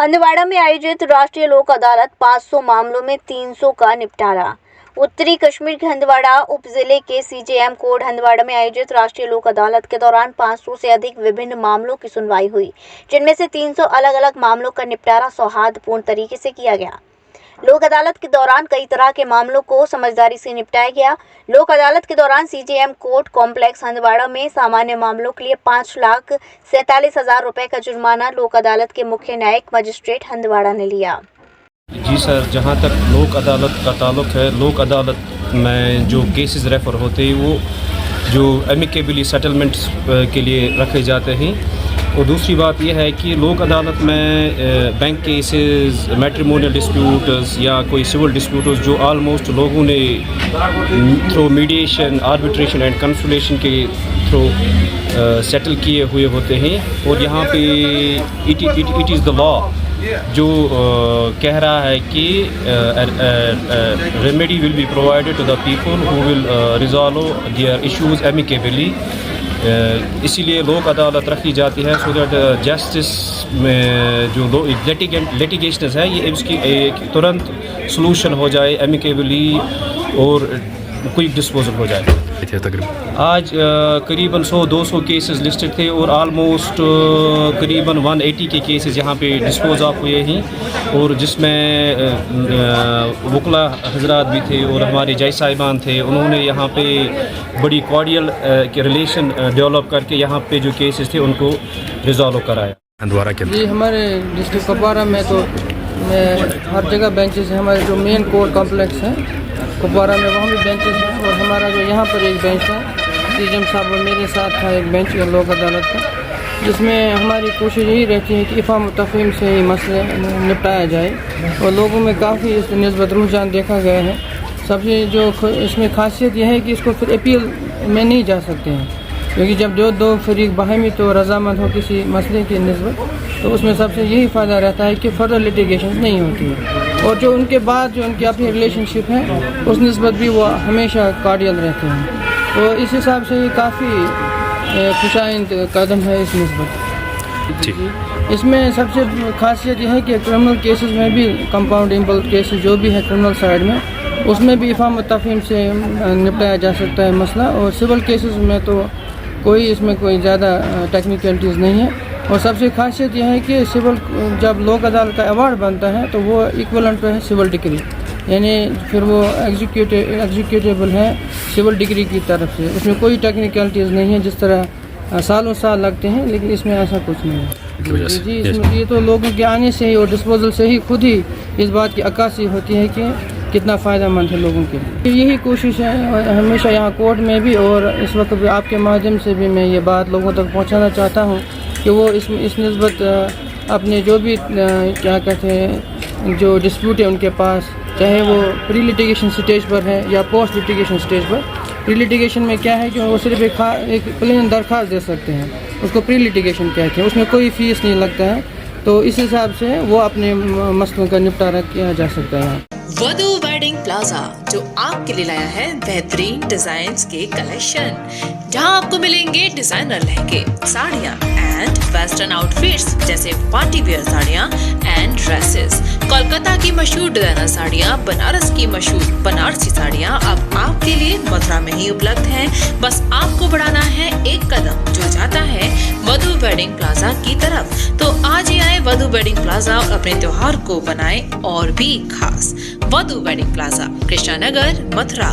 हंदवाड़ा में आयोजित राष्ट्रीय लोक अदालत 500 मामलों में 300 का निपटारा। उत्तरी कश्मीर के हंदवाड़ा उप जिले के सीजेएम कोर्ट हंदवाड़ा में आयोजित राष्ट्रीय लोक अदालत के दौरान 500 से अधिक विभिन्न मामलों की सुनवाई हुई, जिनमें से 300 अलग अलग मामलों का निपटारा सौहार्दपूर्ण तरीके से किया गया। लोक अदालत के दौरान कई तरह के मामलों को समझदारी से निपटाया गया। लोक अदालत के दौरान सीजेएम कोर्ट कॉम्प्लेक्स हंदवाड़ा में सामान्य मामलों के लिए 5,47,000 रुपए का जुर्माना लोक अदालत के मुख्य न्यायिक मजिस्ट्रेट हंदवाड़ा ने लिया। जी सर, जहाँ तक लोक अदालत का ताल्लुक है, लोक अदालत में जो केसेस रेफ़र होते हैं वो जो एमिकेबली सेटलमेंट्स के लिए रखे जाते हैं। और दूसरी बात यह है कि लोक अदालत में बैंक केसेस, मैट्रिमोनियल डिस्प्यूट्स या कोई सिविल डिस्प्यूट्स जो आलमोस्ट लोगों ने through mediation, arbitration and consolidation के थ्रू सेटल किए हुए होते हैं। और यहाँ पे इट इज़ द लॉ जो कह रहा है कि remedy will be provided to the people who will resolve their issues amicably. इसीलिए लोक अदालत रखी जाती है सो दैट जस्टिस में जो लिटिगेशन है ये इसकी एक तुरंत सलूशन हो जाए एमिकेबली और क्विक डिस्पोजल हो जाए। आज करीबन 100-200 केसेस लिस्टेड थे और आलमोस्ट करीबन 180 के केसेस यहाँ पे डिस्पोज ऑफ हुए हैं, और जिसमें वकला हजरात भी थे और हमारे जज साहिबान थे। उन्होंने यहाँ पे बड़ी कॉर्डियल के रिलेशन डेवलप करके यहाँ पे जो केसेस थे उनको रिजॉल्व कराया। हंदवाड़ा के जी, हमारे डिस्ट्रिक्ट कुपवारा में तो हर जगह बेंचेस हैं। हमारे जो मेन कोर्ट कॉम्प्लेक्स है कुपवारा में वहाँ भी बेंचेस हैं, और हमारा जो यहाँ पर एक बेंच था, सीजेएम साहब मेरे साथ था एक बेंच लोक अदालत का, जिसमें हमारी कोशिश यही रहती है कि इफ़ाम तफ़हीम से ही मसले निपटाया जाए। और लोगों में काफ़ी इस निस्बत रुझान देखा गया है। सबसे जो इसमें खासियत यह है कि इसको फिर अपील में नहीं जा सकते हैं, क्योंकि जब जो दो फरीक बाहमी तो रजामंद हो किसी मसले की निस्बत, तो उसमें सबसे यही फ़ायदा रहता है कि फर्दर लिटिगेशन नहीं होती है। और जो उनके बाद जो उनकी अपनी रिलेशनशिप है उस निस्बत भी वो हमेशा कार्डियल रहते हैं। तो इस हिसाब से ये काफ़ी खुशाइंद कदम है इस निस्बत। इसमें सबसे खासियत यह है कि क्रिमिनल केसेस में भी कंपाउंडेबल केसेस जो भी है क्रिमिनल साइड में, उसमें भी इफ़ाम तफ़हीम से निपटाया जा सकता है मसला। और सिविल केसेस में तो इसमें कोई ज़्यादा टेक्निकलिटीज़ नहीं है। और सबसे खासियत यह है कि सिविल जब लोक अदालत का अवार्ड बनता है तो वो इक्वलेंट है सिविल डिग्री, यानी फिर वो एग्जीक्यूटेबल है सिविल डिग्री की तरफ से। उसमें कोई टेक्निकलिटीज़ नहीं है जिस तरह सालों साल लगते हैं, लेकिन इसमें ऐसा कुछ नहीं है। जी, इसमें ये तो लोगों के आने से ही और डिस्पोजल से ही खुद ही इस बात की अक्कासी होती है कि कितना फ़ायदा मंद है लोगों के लिए। यही कोशिश है हमेशा यहाँ कोर्ट में भी, और इस वक्त भी आपके माध्यम से भी मैं ये बात लोगों तक पहुँचाना चाहता हूँ कि वो इस निस्बत अपने जो भी क्या कहते हैं जो डिस्प्यूट है उनके पास, चाहे वो प्री लिटिगेशन स्टेज पर है या पोस्ट लिटिगेशन स्टेज पर। प्री लिटिगेशन में क्या है कि वो सिर्फ एक प्लेन दरख्वास्त दे सकते हैं, उसको प्री लिटिगेशन कहते हैं, उसमें कोई फ़ीस नहीं लगता है। तो इस हिसाब से वो अपने मसलों का निपटारा किया जा सकता है। वधू वेडिंग प्लाजा जो आपके लिए लाया है बेहतरीन डिजाइन्स के कलेक्शन, जहां आपको मिलेंगे डिजाइनर लहंगे, साड़ियां एंड वेस्टर्न आउटफिट्स जैसे पार्टी वेयर साड़ियां एंड ड्रेसेस, कोलकाता की मशहूर डिजाइनर साड़ियां, बनारस की मशहूर बनारसी साड़ियां अब आपके लिए मथुरा में ही उपलब्ध हैं। बस आपको बढ़ाना है एक कदम जो जाता है वधू वेडिंग प्लाजा की तरफ। तो आज ही आए वधू वेडिंग प्लाजा और अपने त्योहार को बनाए और भी खास। वधू वेडिंग प्लाजा, कृष्णा नगर, मथुरा।